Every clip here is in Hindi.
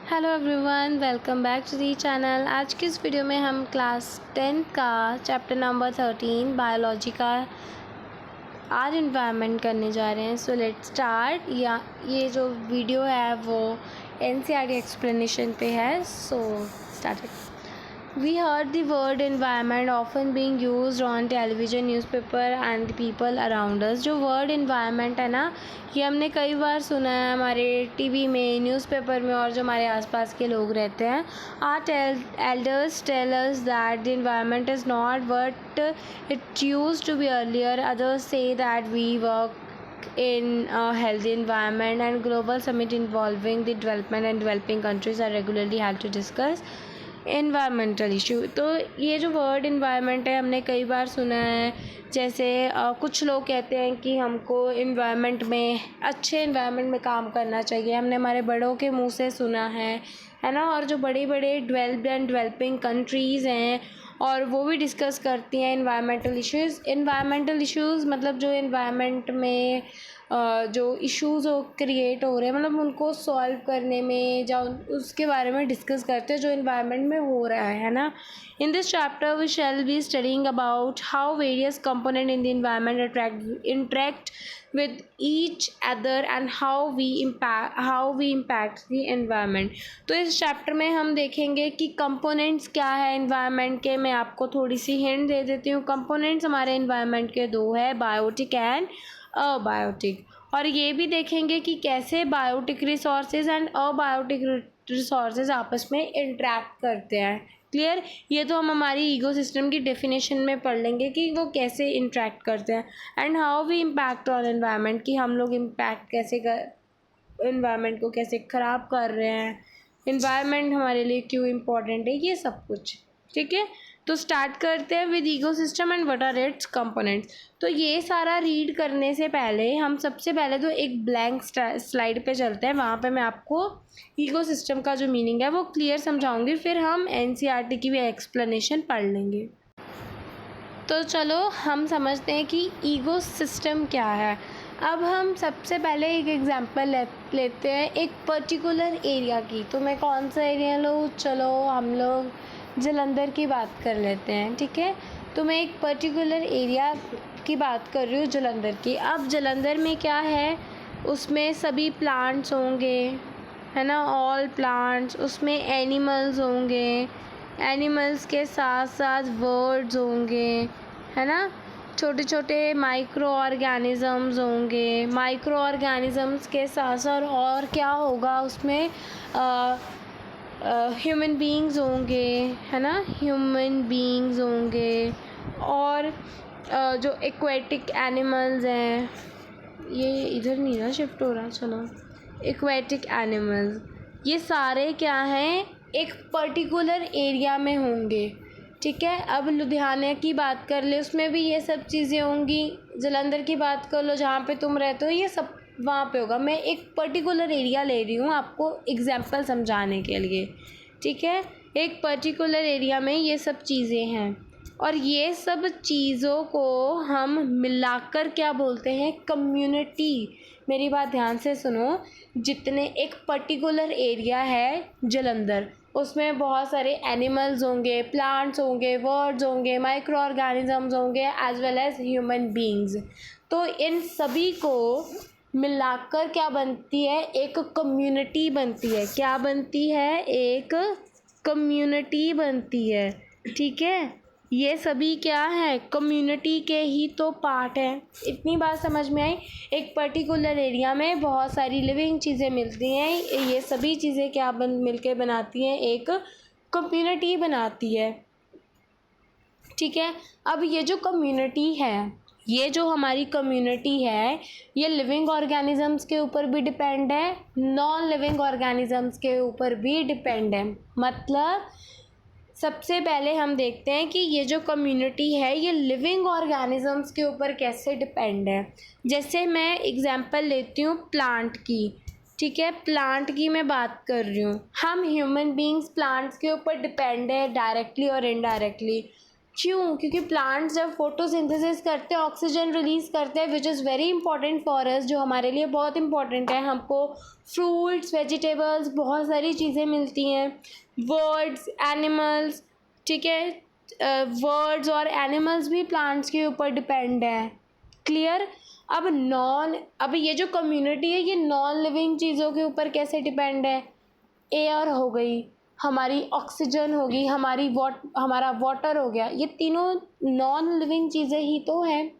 Hello everyone, welcome back to the channel. आज की इस वीडियो में हम क्लास 10 का चैप्टर नंबर 13 बायोलॉजी का आज इन्वायरमेंट करने जा रहे हैं। So let's start. या ये जो वीडियो है वो एनसीईआरटी एक्सप्लेनेशन पे है। So start. We heard the word environment often being used on television, newspaper and the people around us। जो word environment है ना, ये हमने कई बार सुना है हमारे टीवी में, न्यूज़पेपर में और जो हमारे आसपास के लोग रहते हैं। Our elders tell us that the environment is not what it used to be earlier. Others say that we work in a healthy environment, and global summit involving the development and developing countries are regularly held to discuss environmental issue. तो ये जो वर्ड एनवायरनमेंट है हमने कई बार सुना है। जैसे कुछ लोग कहते हैं कि हमको एनवायरनमेंट में अच्छे एनवायरनमेंट में काम करना चाहिए, हमने हमारे बड़ों के मुंह से सुना है ना। और जो बड़े बड़े डेवलप्ड एंड डेवलपिंग कंट्रीज़ हैं और वो भी डिस्कस करती हैं एनवायरमेंटल इश्यूज़। एनवायरमेंटल इश्यूज़ मतलब जो एनवायरनमेंट में जो इश्यूज़ क्रिएट हो रहे हैं, मतलब उनको सॉल्व करने में या उसके बारे में डिस्कस करते हैं जो एनवायरनमेंट में हो रहा है ना। In this chapter we shall be studying about how various component in the environment interact with each other and how we impact the environment। तो इस चैप्टर में हम देखेंगे कि कंपोनेंट्स क्या है एनवायरनमेंट के। मैं आपको थोड़ी सी हिंट दे देती हूँ। कंपोनेंट्स हमारे एनवायरनमेंट के दो है, बायोटिक एंड अबायोटिक। और ये भी देखेंगे कि कैसे biotic resources and abiotic resources आपस में इंटरेक्ट करते हैं। क्लियर? ये तो हम हमारी इकोसिस्टम की डेफिनेशन में पढ़ लेंगे कि वो कैसे इंटरेक्ट करते हैं। And how we impact on environment, कि हम लोग इम्पैक्ट कैसे कर एनवायरनमेंट को कैसे ख़राब कर रहे हैं, एनवायरनमेंट हमारे लिए क्यों इम्पोर्टेंट है, ये सब कुछ। ठीक है, तो स्टार्ट करते हैं with ecosystem and what are its components. तो ये सारा रीड करने से पहले हम सबसे पहले तो एक ब्लैंक स्लाइड पे चलते हैं। वहाँ पे मैं आपको इकोसिस्टम का जो मीनिंग है वो क्लियर समझाऊंगी, फिर हम एनसीईआरटी की भी एक्सप्लेनेशन पढ़ लेंगे। तो चलो हम समझते हैं कि इकोसिस्टम क्या है। अब हम सबसे पहले एक एग्जांपल लेते हैं एक पर्टिकुलर एरिया की। तो मैं कौन सा एरिया लूँ? चलो हम लोग जलंधर की बात कर लेते हैं। ठीक है, तो मैं एक पर्टिकुलर एरिया की बात कर रही हूँ, जलंधर की। अब जलंधर में क्या है, उसमें सभी प्लांट्स होंगे, है ना, ऑल प्लांट्स। उसमें एनिमल्स होंगे, एनिमल्स के साथ साथ बर्ड्स होंगे, है ना। छोटे छोटे माइक्रो ऑर्गेनिज़म्स होंगे, माइक्रो ऑर्गेनिज़म्स के साथ साथ और क्या होगा उसमें, ह्यूमन बीइंग्स होंगे, है ना, ह्यूमन बीइंग्स होंगे। और जो एक्वेटिक एनिमल्स हैं, ये इधर नहीं ना शिफ्ट हो रहा, चलो। एक्वेटिक एनिमल्स, ये सारे क्या हैं, एक पर्टिकुलर एरिया में होंगे। ठीक है, अब लुधियाना की बात कर ले, उसमें भी ये सब चीज़ें होंगी। जलंधर की बात कर लो, जहाँ पे तुम रहते हो, ये सब वहाँ पे होगा। मैं एक पर्टिकुलर एरिया ले रही हूँ आपको एग्जाम्पल समझाने के लिए। ठीक है, एक पर्टिकुलर एरिया में ये सब चीज़ें हैं और ये सब चीज़ों को हम मिलाकर क्या बोलते हैं, कम्युनिटी। मेरी बात ध्यान से सुनो। जितने एक पर्टिकुलर एरिया है जलंधर, उसमें बहुत सारे एनिमल्स होंगे, प्लांट्स होंगे, बर्ड्स होंगे, माइक्रो ऑर्गेनिजम्स होंगे, as well as human beings. तो इन सभी को मिलाकर क्या बनती है, एक कम्युनिटी बनती है। क्या बनती है? एक कम्युनिटी बनती है। ठीक है, ये सभी क्या है, कम्युनिटी के ही तो पार्ट हैं। इतनी बात समझ में आई? एक पर्टिकुलर एरिया में बहुत सारी लिविंग चीज़ें मिलती हैं, ये सभी चीज़ें क्या मिलके बनाती हैं, एक कम्युनिटी बनाती है। ठीक है, अब ये जो कम्युनिटी है, ये जो हमारी कम्युनिटी है, ये लिविंग ऑर्गेनिजम्स के ऊपर भी डिपेंड है, नॉन लिविंग ऑर्गेनिजम्स के ऊपर भी डिपेंड है। मतलब सबसे पहले हम देखते हैं कि ये जो कम्युनिटी है ये लिविंग ऑर्गेनिजम्स के ऊपर कैसे डिपेंड है। जैसे मैं एग्जांपल लेती हूँ प्लांट की। ठीक है, प्लांट की मैं बात कर रही हूँ। हम ह्यूमन बीइंग्स प्लांट्स के ऊपर डिपेंड है डायरेक्टली और इनडायरेक्टली। क्यों? क्योंकि प्लांट्स जब फोटोसिंथेसिस करते हैं ऑक्सीजन रिलीज़ करते हैं, which is very important for us, जो हमारे लिए बहुत इंपॉर्टेंट है। हमको फ्रूट्स, वेजिटेबल्स, बहुत सारी चीज़ें मिलती हैं। बर्ड्स, एनिमल्स, ठीक है, बर्ड्स और एनिमल्स भी प्लांट्स के ऊपर डिपेंड है। क्लियर? अब ये जो कम्युनिटी है ये नॉन लिविंग चीज़ों के ऊपर कैसे डिपेंड है? एयर हो गई, हमारी ऑक्सीजन होगी, हमारा वाटर हो गया, ये तीनों नॉन लिविंग चीज़ें ही तो हैं।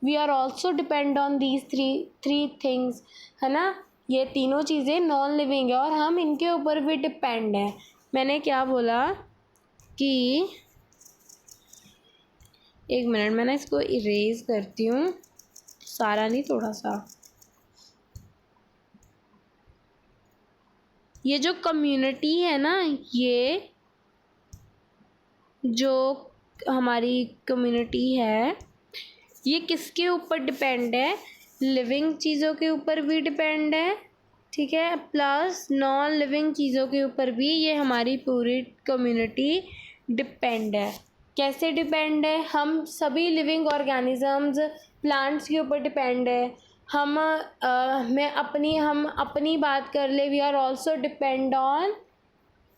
We are also depend on these three things, है ना। ये तीनों चीज़ें नॉन लिविंग है और हम इनके ऊपर भी डिपेंड हैं। मैंने क्या बोला कि एक मिनट, मैं ना इसको इरेज करती हूँ, सारा नहीं, थोड़ा सा। ये जो कम्युनिटी है ना, ये जो हमारी कम्युनिटी है ये किसके ऊपर डिपेंड है? लिविंग चीज़ों के ऊपर भी डिपेंड है, ठीक है, प्लस नॉन लिविंग चीज़ों के ऊपर भी ये हमारी पूरी कम्युनिटी डिपेंड है। कैसे डिपेंड है? हम सभी लिविंग ऑर्गेनिजम्स प्लांट्स के ऊपर डिपेंड है। हम अपनी बात कर ले, we are also depend on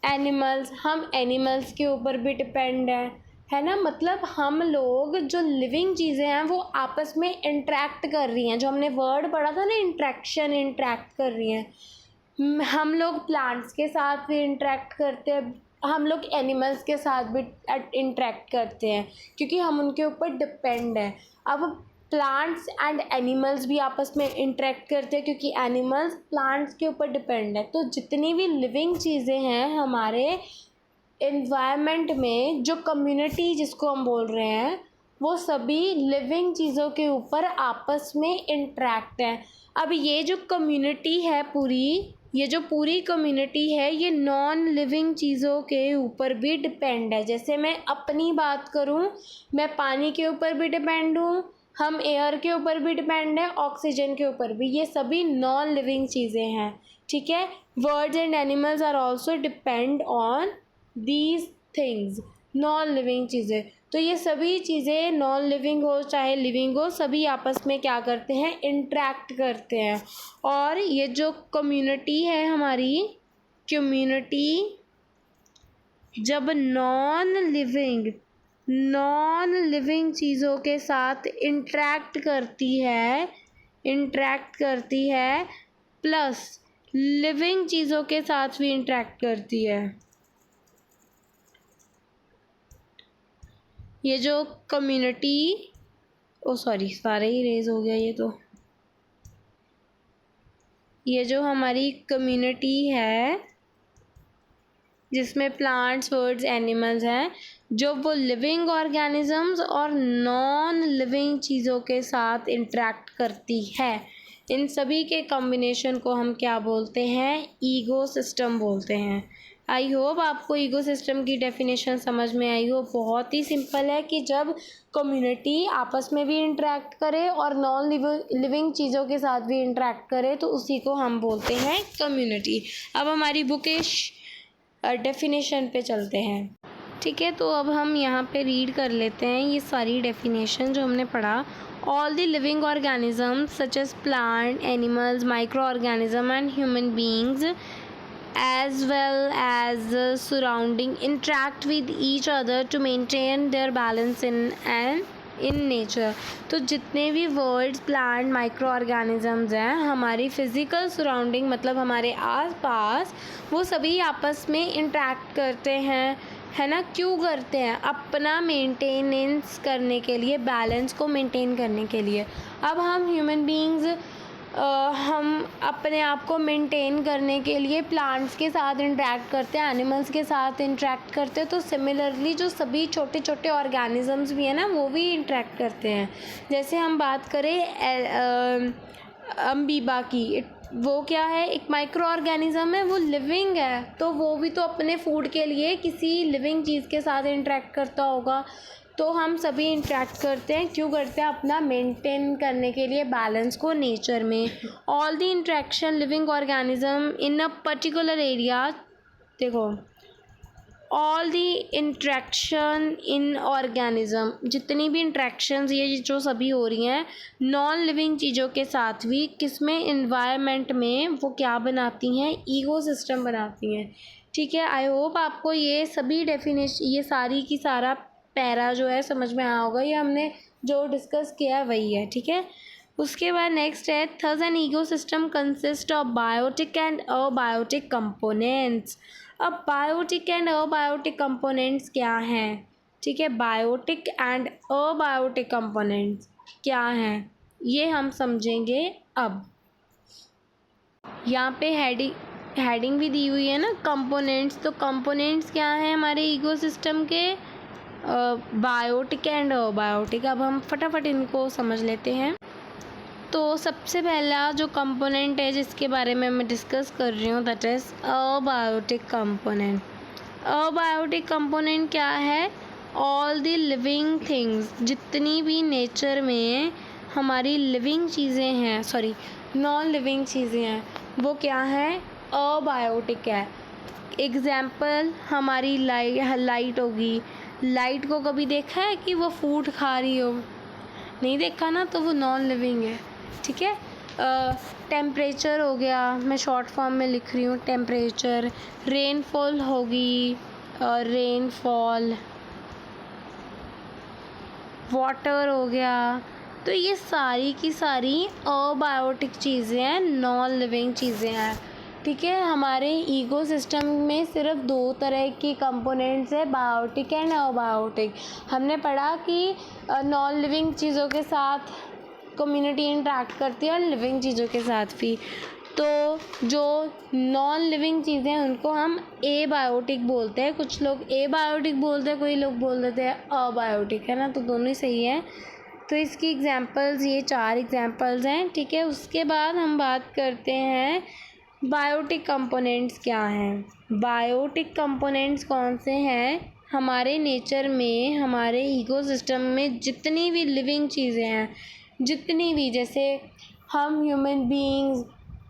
animals, हम एनिमल्स के ऊपर भी डिपेंड है ना। मतलब हम लोग जो लिविंग चीज़ें हैं वो आपस में इंटरेक्ट कर रही हैं, जो हमने वर्ड पढ़ा था ना, इंटरेक्ट कर रही हैं। हम लोग प्लांट्स के साथ भी इंटरेक्ट करते हैं, हम लोग एनिमल्स के साथ भी इंटरेक्ट करते हैं, क्योंकि हम उनके ऊपर डिपेंड हैं। अब प्लांट्स एंड एनिमल्स भी आपस में इंटरेक्ट करते हैं, क्योंकि एनिमल्स प्लांट्स के ऊपर डिपेंड है। तो जितनी भी लिविंग चीज़ें हैं हमारे एनवायरनमेंट में, जो कम्युनिटी जिसको हम बोल रहे हैं, वो सभी लिविंग चीज़ों के ऊपर आपस में इंटरेक्ट हैं। अब ये जो कम्युनिटी है ये जो पूरी कम्युनिटी है ये नॉन लिविंग चीज़ों के ऊपर भी डिपेंड है। जैसे मैं अपनी बात करूं, मैं पानी के ऊपर भी डिपेंड हूँ, हम एयर के ऊपर भी डिपेंड है, ऑक्सीजन के ऊपर भी, ये सभी नॉन लिविंग चीज़ें हैं, ठीक है। Birds and animals are also depend on these things, non living चीज़ें। तो ये सभी चीज़ें नॉन लिविंग हो चाहे लिविंग हो, सभी आपस में क्या करते हैं? इंटरेक्ट करते हैं। और ये जो कम्युनिटी है हमारी, कम्युनिटी जब नॉन लिविंग चीज़ों के साथ इंटरेक्ट करती है प्लस लिविंग चीज़ों के साथ भी इंटरेक्ट करती है। ये जो कम्युनिटी, सॉरी, सारे ही रेज हो गया ये जो हमारी कम्युनिटी है जिसमें प्लांट्स, बर्ड्स, एनिमल्स हैं, जो वो लिविंग ऑर्गेनिजम्स और नॉन लिविंग चीज़ों के साथ इंटरेक्ट करती है, इन सभी के कॉम्बिनेशन को हम क्या बोलते हैं? इकोसिस्टम बोलते हैं। आई होप आपको इकोसिस्टम की डेफिनेशन समझ में आई हो। बहुत ही सिंपल है कि जब कम्युनिटी आपस में भी इंटरेक्ट करे और नॉन लिविंग चीज़ों के साथ भी इंटरेक्ट करे तो उसी को हम बोलते हैं कम्युनिटी। अब हमारी बुकिश डेफिनेशन पे चलते हैं, ठीक है। तो अब हम यहाँ पे रीड कर लेते हैं ये सारी डेफिनेशन जो हमने पढ़ा। All the living organisms such as plant, animals, micro organism and human beings as well as surrounding interact with each other to maintain their balance in nature। तो जितने भी वर्ड्स, प्लांट, माइक्रो ऑर्गेनिजम्स हैं हमारी फिज़िकल सराउंडिंग, मतलब हमारे आसपास, वो सभी आपस में इंटरेक्ट करते हैं, है ना। क्यों करते हैं? अपना मेंटेनेंस करने के लिए, बैलेंस को मेंटेन करने के लिए। अब हम ह्यूमन बीइंग्स हम अपने आप को मेंटेन करने के लिए प्लांट्स के साथ इंटरेक्ट करते हैं, एनिमल्स के साथ इंटरेक्ट करते हैं। तो सिमिलरली जो सभी छोटे छोटे ऑर्गेनिजम्स भी हैं ना, वो भी इंटरेक्ट करते हैं। जैसे हम बात करें अमीबा की, वो क्या है? एक माइक्रो ऑर्गेनिज्म है, वो लिविंग है, तो वो भी तो अपने फूड के लिए किसी लिविंग चीज़ के साथ इंटरेक्ट करता होगा। तो हम सभी इंटरेक्ट करते हैं, क्यों करते हैं? अपना मेंटेन करने के लिए बैलेंस को नेचर में। All the interaction living organism in a particular area, देखो, all the interaction in organism, जितनी भी इंट्रैक्शंस ये जो सभी हो रही हैं नॉन लिविंग चीज़ों के साथ भी, किसमें, इन्वायरमेंट में, वो क्या बनाती हैं, इकोसिस्टम बनाती हैं। ठीक है, आई होप आपको ये सभी डेफिनेशन, ये सारी की सारा पैरा जो है समझ में आया होगा। ये हमने जो डिस्कस किया है वही है। ठीक है, उसके बाद नेक्स्ट है, thus an ecosystem consist of biotic and abiotic components. अब बायोटिक एंड अबायोटिक कंपोनेंट्स क्या हैं? ठीक है, बायोटिक एंड अबायोटिक कंपोनेंट्स क्या हैं ये हम समझेंगे अब। यहाँ पे हेडिंग भी दी हुई है ना, कंपोनेंट्स। तो कंपोनेंट्स क्या हैं हमारे इकोसिस्टम के? Biotic and abiotic. अब हम फटाफट इनको समझ लेते हैं। तो सबसे पहला जो कंपोनेंट है जिसके बारे में मैं डिस्कस कर रही हूँ, that is abiotic component. Abiotic component क्या है? ऑल द लिविंग थिंग्स, जितनी भी नेचर में हमारी लिविंग चीज़ें हैं, सॉरी नॉन लिविंग चीज़ें हैं, वो क्या है? अबायोटिक है। एग्जाम्पल हमारी लाइट होगी। लाइट को कभी देखा है कि वो फूड खा रही हो? नहीं देखा ना, तो वो नॉन लिविंग है। ठीक है, टेम्परेचर हो गया, मैं शॉर्ट फॉर्म में लिख रही हूँ टेम्परेचर। रेनफॉल होगी, रेनफॉल। वाटर हो गया। तो ये सारी की सारी अबायोटिक चीज़ें हैं, नॉन लिविंग चीज़ें हैं। ठीक है, हमारे इकोसिस्टम में सिर्फ दो तरह की कंपोनेंट्स है, बायोटिक एंड अबायोटिक। हमने पढ़ा कि नॉन लिविंग चीज़ों के साथ कम्युनिटी इंटरेक्ट करती है और लिविंग चीज़ों के साथ भी। तो जो नॉन लिविंग चीज़ें हैं उनको हम एबायोटिक बोलते हैं। कुछ लोग एबायोटिक बोलते हैं, कोई लोग बोल देते हैं अबायोटिक, है ना, तो दोनों ही सही है। तो इसकी एग्जांपल्स, ये 4 एग्जांपल्स हैं। ठीक है, उसके बाद हम बात करते हैं बायोटिक कंपोनेंट्स क्या हैं। बायोटिक कंपोनेंट्स कौन से हैं? हमारे नेचर में, हमारे इकोसिस्टम में जितनी भी लिविंग चीज़ें हैं, जितनी भी, जैसे हम ह्यूमन बीइंग्स,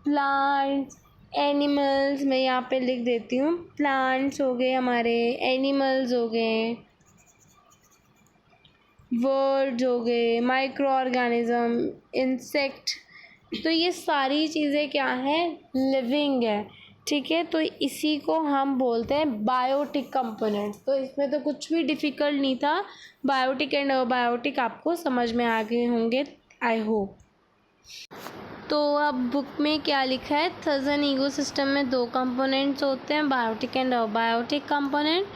प्लांट्स, एनिमल्स, मैं यहाँ पे लिख देती हूँ, प्लांट्स हो गए हमारे, एनिमल्स हो गए, वर्ड्स हो गए, माइक्रो ऑर्गेनिज्म, इंसेक्ट। तो ये सारी चीज़ें क्या हैं? लिविंग है। ठीक है, तो इसी को हम बोलते हैं बायोटिक कंपोनेंट्स। तो इसमें तो कुछ भी डिफ़िकल्ट नहीं था। बायोटिक एंड अबायोटिक आपको समझ में आ गए होंगे, आई होप। तो अब बुक में क्या लिखा है? थस एन इकोसिस्टम में 2 कंपोनेंट्स होते हैं, बायोटिक एंड अबायोटिक कंपोनेंट,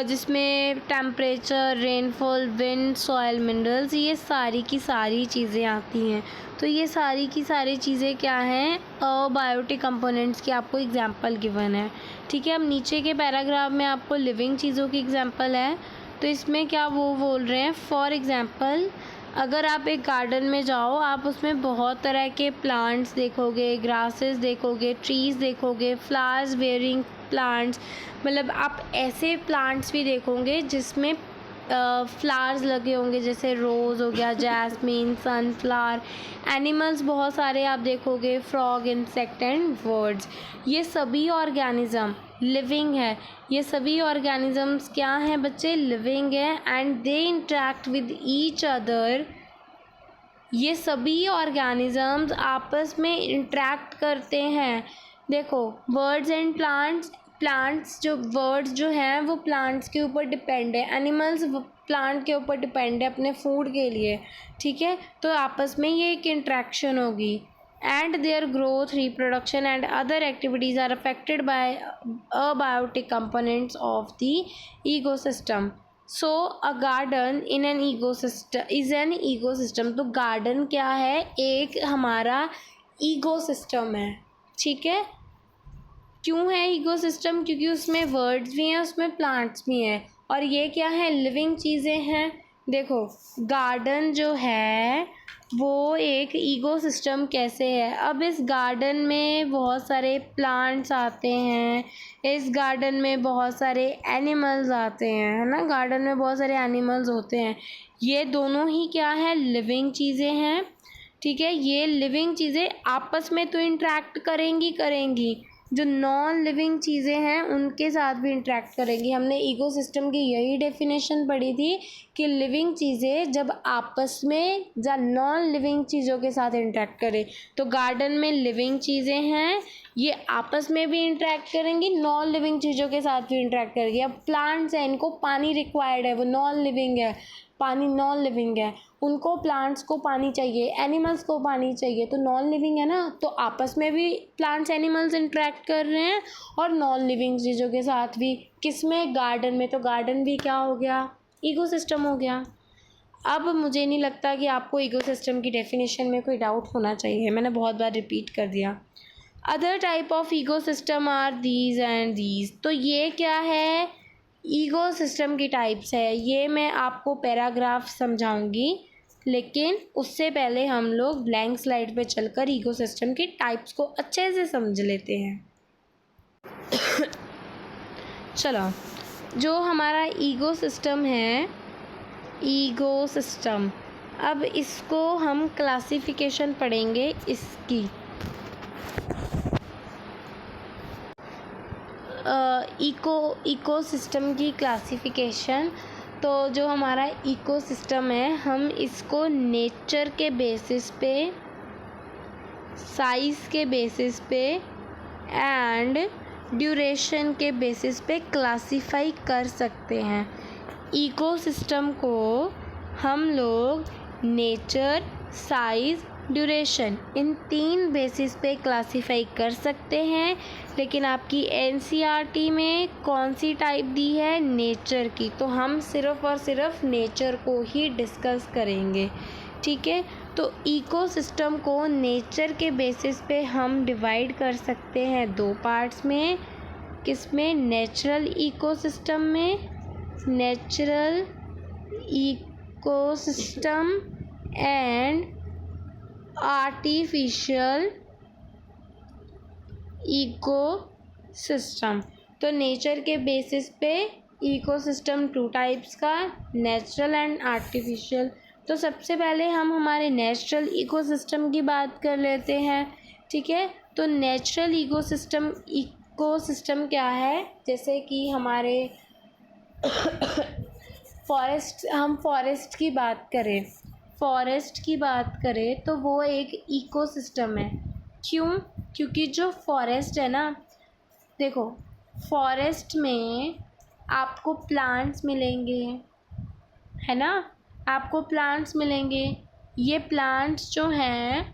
जिसमें temperature, rainfall, wind, soil, minerals, ये सारी की सारी चीज़ें आती हैं। तो ये सारी की सारी चीज़ें क्या हैं? अबायोटिक कंपोनेंट्स की आपको एग्जांपल गिवन है। ठीक है, अब नीचे के पैराग्राफ में आपको लिविंग चीज़ों की एग्जांपल है। तो इसमें क्या वो बोल रहे हैं? फॉर एग्जांपल, अगर आप एक गार्डन में जाओ, आप उसमें बहुत तरह के प्लांट्स देखोगे, ग्रासेस देखोगे, ट्रीज़ देखोगे, फ्लावर्स बेयरिंग प्लांट्स, मतलब आप ऐसे प्लांट्स भी देखोगे जिसमें फ्लावर्स लगे होंगे, जैसे रोज़ हो गया, जैस्मीन, सनफ्लावर। एनिमल्स बहुत सारे आप देखोगे, फ्रॉग, इंसेक्ट एंड बर्ड्स। ये सभी ऑर्गेनिज्म लिविंग है। ये सभी ऑर्गेनिजम्स क्या हैं बच्चे? लिविंग है, and they interact with each other. ये सभी ऑर्गेनिजम्स आपस में इंटरेक्ट करते हैं। देखो, बर्ड्स एंड प्लांट्स वर्ड्स जो हैं वो प्लांट्स के ऊपर डिपेंड है, एनिमल्स प्लांट के ऊपर डिपेंड है अपने फूड के लिए। ठीक है, तो आपस में ये एक इंट्रैक्शन होगी, and their growth, reproduction and other activities are affected by abiotic components of the ecosystem. So a garden in an ecosystem is an ecosystem. तो garden क्या है? एक हमारा ecosystem है। ठीक है, क्यों है इकोसिस्टम? क्योंकि उसमें वर्ड्स भी हैं, उसमें प्लांट्स भी हैं, और ये क्या है? लिविंग चीज़ें हैं। देखो, गार्डन जो है वो एक इकोसिस्टम कैसे है? अब इस गार्डन में बहुत सारे प्लांट्स आते हैं, इस गार्डन में बहुत सारे एनिमल्स आते हैं, है ना, गार्डन में बहुत सारे एनिमल्स होते हैं। ये दोनों ही क्या है? लिविंग चीज़ें हैं। ठीक है, ये लिविंग चीज़ें आपस में तो इंटरेक्ट करेंगी, जो नॉन लिविंग चीज़ें हैं उनके साथ भी इंटरेक्ट करेंगी। हमने इकोसिस्टम की यही डेफिनेशन पढ़ी थी कि लिविंग चीज़ें जब आपस में या नॉन लिविंग चीज़ों के साथ इंटरेक्ट करें, तो गार्डन में लिविंग चीज़ें हैं, ये आपस में भी इंटरेक्ट करेंगी, नॉन लिविंग चीज़ों के साथ भी इंटरेक्ट करेंगी। अब प्लांट्स हैं, इनको पानी रिक्वायर्ड है, वो नॉन लिविंग है, पानी नॉन लिविंग है, उनको प्लांट्स को पानी चाहिए, एनिमल्स को पानी चाहिए, तो नॉन लिविंग है ना, तो आपस में भी प्लांट्स एनिमल्स इंटरेक्ट कर रहे हैं और नॉन लिविंग चीज़ों के साथ भी। किसमें? गार्डन में। तो गार्डन भी क्या हो गया? इकोसिस्टम हो गया। अब मुझे नहीं लगता कि आपको इकोसिस्टम की डेफिनेशन में कोई डाउट होना चाहिए, मैंने बहुत बार रिपीट कर दिया। Other type of ecosystem are these and these. तो ये क्या है? इकोसिस्टम की टाइप्स है। ये मैं आपको पैराग्राफ समझाऊंगी, लेकिन उससे पहले हम लोग ब्लैंक स्लाइड पे चलकर इकोसिस्टम की टाइप्स को अच्छे से समझ लेते हैं। चलो, जो हमारा इकोसिस्टम है, इकोसिस्टम, अब इसको हम क्लासिफिकेशन पढ़ेंगे इसकी। इकोसिस्टम की क्लासिफिकेशन। तो जो हमारा इकोसिस्टम है, हम इसको नेचर के बेसिस पे, साइज़ के बेसिस पे एंड ड्यूरेशन के बेसिस पे क्लासिफाई कर सकते हैं। इकोसिस्टम को हम लोग नेचर, साइज़, ड्यूरेशन, इन 3 बेसिस पे क्लासिफाई कर सकते हैं। लेकिन आपकी एनसीईआरटी में कौन सी टाइप दी है? नेचर की। तो हम सिर्फ़ और सिर्फ नेचर को ही डिस्कस करेंगे, ठीक है। तो इकोसिस्टम को नेचर के बेसिस पे हम डिवाइड कर सकते हैं 2 पार्ट्स में। किसमें? नेचुरल इकोसिस्टम में, natural ecosystem and artificial ecosystem. तो नेचर के बेसिस पे इकोसिस्टम 2 टाइप्स का, नेचुरल एंड आर्टिफिशियल। तो सबसे पहले हम हमारे नेचुरल इकोसिस्टम की बात कर लेते हैं, ठीक है। तो नेचुरल इकोसिस्टम क्या है? जैसे कि हमारे हम फॉरेस्ट की बात करें तो वो एक इकोसिस्टम है। क्यों? क्योंकि जो फॉरेस्ट है ना, देखो, फॉरेस्ट में आपको प्लांट्स मिलेंगे, है ना, आपको प्लांट्स मिलेंगे, ये प्लांट्स जो हैं,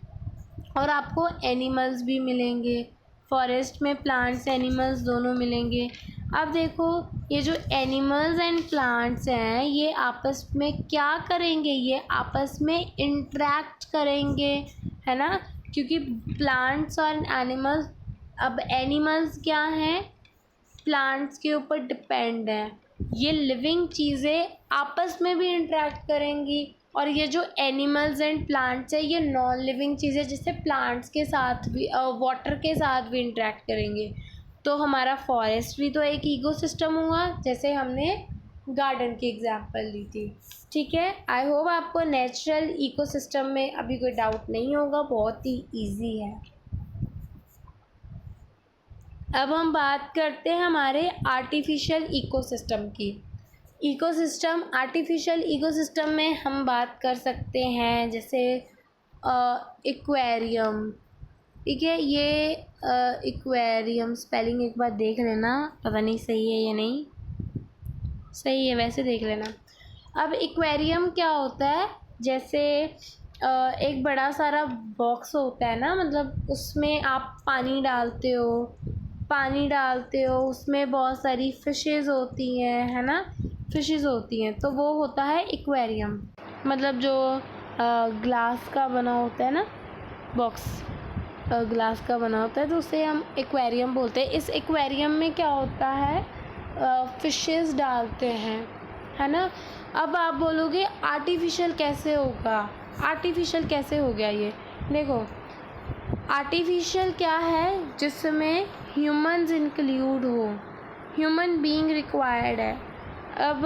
और आपको एनिमल्स भी मिलेंगे। फॉरेस्ट में प्लांट्स एनिमल्स दोनों मिलेंगे। अब देखो, ये जो एनिमल्स एंड प्लांट्स हैं, ये आपस में क्या करेंगे? ये आपस में इंटरेक्ट करेंगे, है ना, क्योंकि प्लांट्स और एनिमल्स, अब एनिमल्स क्या हैं? प्लांट्स के ऊपर डिपेंड है। ये लिविंग चीज़ें आपस में भी इंटरेक्ट करेंगी, और ये जो एनिमल्स एंड प्लांट्स है, ये नॉन लिविंग चीज़ें जिससे प्लांट्स के साथ भी, वाटर के साथ भी इंटरेक्ट करेंगे। तो हमारा फॉरेस्ट भी तो एक इकोसिस्टम हुआ, जैसे हमने गार्डन की एग्जांपल ली थी, ठीक है। आई होप आपको नेचुरल इकोसिस्टम में अभी कोई डाउट नहीं होगा, बहुत ही ईजी है। अब हम बात करते हैं हमारे आर्टिफिशियल इकोसिस्टम की। आर्टिफिशियल इकोसिस्टम में हम बात कर सकते हैं जैसे एक्वेरियम, ठीक है। ये एक्वेरियम स्पेलिंग एक बार देख लेना, पता नहीं सही है या नहीं, सही है वैसे देख लेना। अब एक्वेरियम क्या होता है? जैसे एक बड़ा सारा बॉक्स होता है ना, मतलब उसमें आप पानी डालते हो, उसमें बहुत सारी फिशेस होती हैं, है ना, फिशेस होती हैं, तो वो होता है एक्वेरियम। मतलब जो ग्लास का बना होता है ना, बॉक्स ग्लास का बना होता है, तो उसे हम एक्वेरियम बोलते हैं। इस एक्वेरियम में क्या होता है? फिशेस डालते हैं, है ना। अब आप बोलोगे आर्टिफिशियल कैसे होगा? आर्टिफिशियल कैसे हो गया ये? देखो, आर्टिफिशियल क्या है? जिसमें ह्यूमंस इंक्लूड हो, ह्यूमन बीइंग रिक्वायर्ड है। अब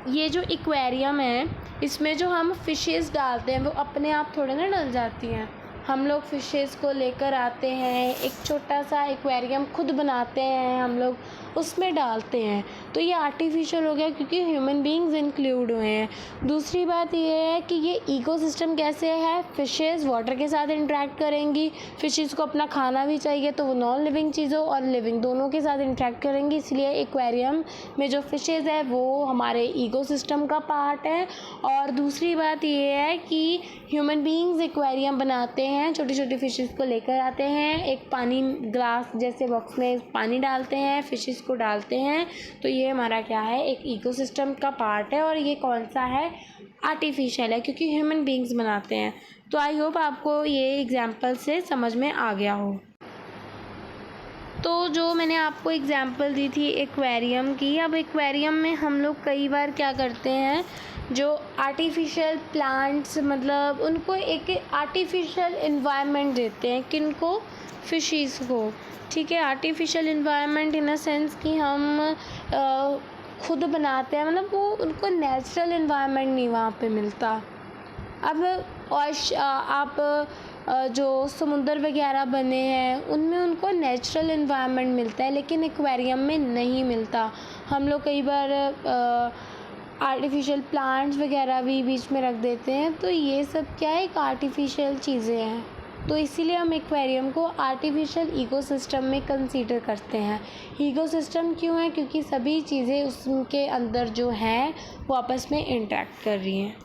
ये जो एक्वेरियम है, इसमें जो हम फिशेस डालते हैं वो अपने आप थोड़े ना डल जाती हैं, हम लोग फिशेस को लेकर आते हैं, एक छोटा सा एक्वेरियम खुद बनाते हैं, हम लोग उसमें डालते हैं, तो ये आर्टिफिशियल हो गया क्योंकि ह्यूमन बीइंग्स इंक्लूड हुए हैं। दूसरी बात ये है कि ये इकोसिस्टम कैसे है, फिशेस वाटर के साथ इंटरेक्ट करेंगी, फिशेस को अपना खाना भी चाहिए तो वो नॉन लिविंग चीज़ों और लिविंग दोनों के साथ इंटरेक्ट करेंगी, इसलिए एक्वेरियम में जो फिशेस है वो हमारे इकोसिस्टम का पार्ट है। और दूसरी बात ये है कि ह्यूमन बीइंग्स एक्वेरियम बनाते हैं, छोटी छोटी फिशेस को लेकर आते हैं, एक पानी ग्लास जैसे बॉक्स में पानी डालते हैं, फिशेस को डालते हैं, तो ये हमारा क्या है, एक इकोसिस्टम का पार्ट है। और ये कौन सा है, आर्टिफिशियल है क्योंकि ह्यूमन बीइंग्स बनाते हैं। तो आई होप आपको ये एग्जाम्पल से समझ में आ गया हो। तो जो मैंने आपको एग्जांपल दी थी एक्वेरियम की, अब एक्वेरियम में हम लोग कई बार क्या करते हैं, जो आर्टिफिशियल प्लांट्स मतलब उनको एक आर्टिफिशियल इन्वायरमेंट देते हैं, किनको, फिशीज़ को, ठीक है। Artificial environment in a sense कि हम खुद बनाते हैं, मतलब वो उनको नेचुरल इन्वायरमेंट नहीं वहाँ पे मिलता। अब आप जो समुंदर वगैरह बने हैं उनमें उनको नेचुरल इन्वायरमेंट मिलता है, लेकिन एक्वेरियम में नहीं मिलता। हम लोग कई बार आर्टिफिशियल प्लांट्स वगैरह भी बीच में रख देते हैं, तो ये सब क्या है, एक आर्टिफिशियल चीज़ें हैं, तो इसीलिए हम एक्वेरियम को आर्टिफिशियल इकोसिस्टम में कंसीडर करते हैं। इकोसिस्टम क्यों है, क्योंकि सभी चीज़ें उसके अंदर जो हैं वो आपस में इंटरेक्ट कर रही हैं।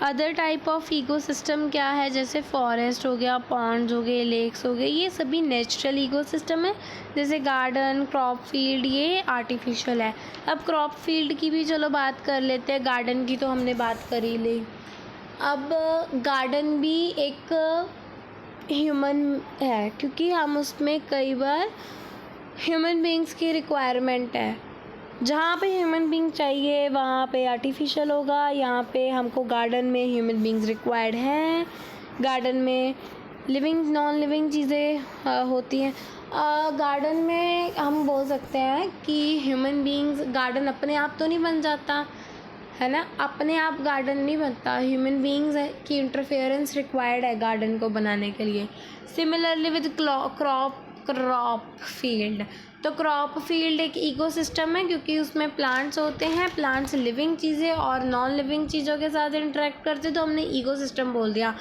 अदर टाइप ऑफ इकोसिस्टम क्या है, जैसे फॉरेस्ट हो गया, पॉन्ड्स हो गए, लेक्स हो गए, ये सभी नेचुरल इकोसिस्टम है। जैसे गार्डन, क्रॉप फील्ड, ये आर्टिफिशियल है। अब क्रॉप फील्ड की भी चलो बात कर लेते हैं, गार्डन की तो हमने बात कर ही ली। अब गार्डन भी एक ह्यूमन है क्योंकि हम उसमें कई बार ह्यूमन बीइंग्स की रिक्वायरमेंट है। जहाँ पे ह्यूमन बीइंग चाहिए वहाँ पे आर्टिफिशियल होगा, यहाँ पे हमको गार्डन में ह्यूमन बीइंग्स रिक्वायर्ड हैं। गार्डन में लिविंग नॉन लिविंग चीज़ें होती हैं। गार्डन में हम बोल सकते हैं कि ह्यूमन बीइंग्स, गार्डन अपने आप तो नहीं बन जाता है ना, अपने आप गार्डन नहीं बनता, ह्यूमन बीइंग्स की इंटरफेरेंस रिक्वायर्ड है गार्डन को बनाने के लिए। सिमिलरली विद क्रॉप फील्ड, तो क्रॉप फील्ड एक इकोसिस्टम है क्योंकि उसमें प्लांट्स होते हैं, प्लांट्स लिविंग चीज़ें और नॉन लिविंग चीज़ों के साथ इंटरेक्ट करते, तो हमने इकोसिस्टम बोल दिया।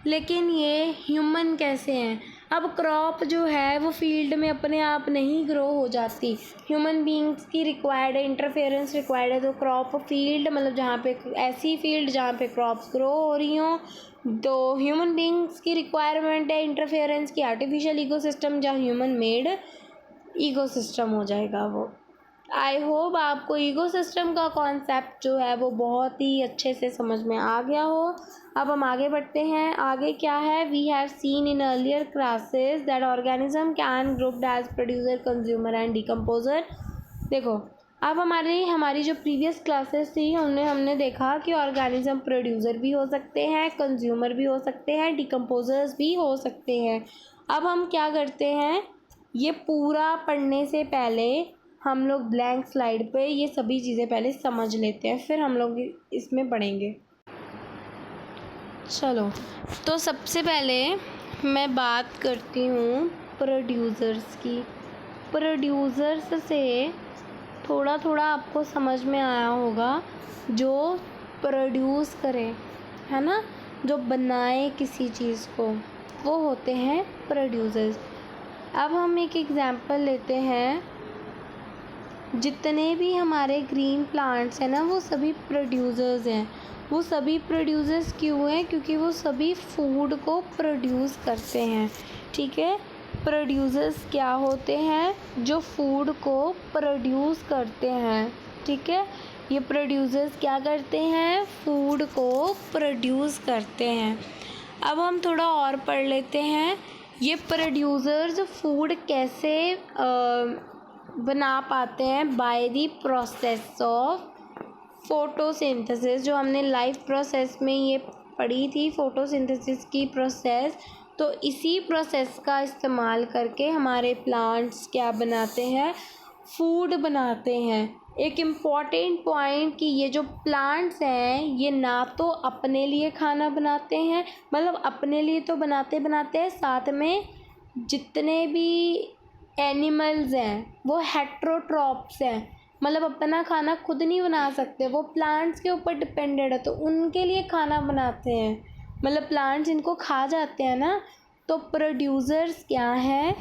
लेकिन ये ह्यूमन कैसे हैं, अब क्रॉप जो है वो फील्ड में अपने आप नहीं ग्रो हो जाती, ह्यूमन बीइंग्स की रिक्वायर्ड है, इंटरफेरेंस रिक्वायर्ड है। तो क्रॉप फील्ड मतलब जहाँ पे ऐसी फील्ड जहाँ पे क्रॉप्स ग्रो हो रही हों, तो ह्यूमन बीइंग्स की रिक्वायरमेंट है इंटरफेरेंस की। आर्टिफिशियल इकोसिस्टम जहाँ ह्यूमन मेड इकोसिस्टम हो जाएगा वो। आई होप आपको इकोसिस्टम का कॉन्सेप्ट जो है वो बहुत ही अच्छे से समझ में आ गया हो। अब हम आगे बढ़ते हैं। आगे क्या है, we have seen in earlier classes that organism can grouped as producer, consumer and decomposer. देखो, अब हमारी जो प्रीवियस क्लासेस थी उनमें हमने देखा कि ऑर्गेनिज्म प्रोड्यूसर भी हो सकते हैं, कंज्यूमर भी हो सकते हैं, डिकम्पोजर्स भी हो सकते हैं। अब हम क्या करते हैं, ये पूरा पढ़ने से पहले हम लोग ब्लैंक स्लाइड पे ये सभी चीज़ें पहले समझ लेते हैं, फिर हम लोग इसमें पढ़ेंगे। चलो, तो सबसे पहले मैं बात करती हूँ प्रोड्यूसर्स की। प्रोड्यूसर्स से थोड़ा थोड़ा आपको समझ में आया होगा, जो प्रोड्यूस करे, है ना, जो बनाए किसी चीज़ को, वो होते हैं प्रोड्यूसर्स। अब हम एक एग्ज़ाम्पल लेते हैं, जितने भी हमारे ग्रीन प्लांट्स हैं ना, वो सभी प्रोड्यूसर्स हैं। वो सभी प्रोड्यूसर्स क्यों हैं, क्योंकि वो सभी फूड को प्रोड्यूस करते हैं, ठीक है। प्रोड्यूसर्स क्या होते हैं, जो फूड को प्रोड्यूस करते हैं, ठीक है। ये प्रोड्यूसर्स क्या करते हैं, फूड को प्रोड्यूस करते हैं। अब हम थोड़ा और पढ़ लेते हैं, ये प्रोड्यूसर्स फूड कैसे बना पाते हैं, by the process of photosynthesis. जो हमने लाइफ प्रोसेस में ये पढ़ी थी, फोटोसिंथेसिस की प्रोसेस, तो इसी प्रोसेस का इस्तेमाल करके हमारे प्लांट्स क्या बनाते हैं, फूड बनाते हैं। एक इम्पॉर्टेंट पॉइंट कि ये जो प्लांट्स हैं ये ना तो अपने लिए खाना बनाते हैं, मतलब अपने लिए तो बनाते हैं, साथ में जितने भी एनिमल्स हैं वो हेट्रोट्रॉप्स हैं, मतलब अपना खाना खुद नहीं बना सकते, वो प्लांट्स के ऊपर डिपेंडेड है, तो उनके लिए खाना बनाते हैं, मतलब प्लांट्स इनको खा जाते हैं ना। तो प्रोड्यूसर्स क्या हैं,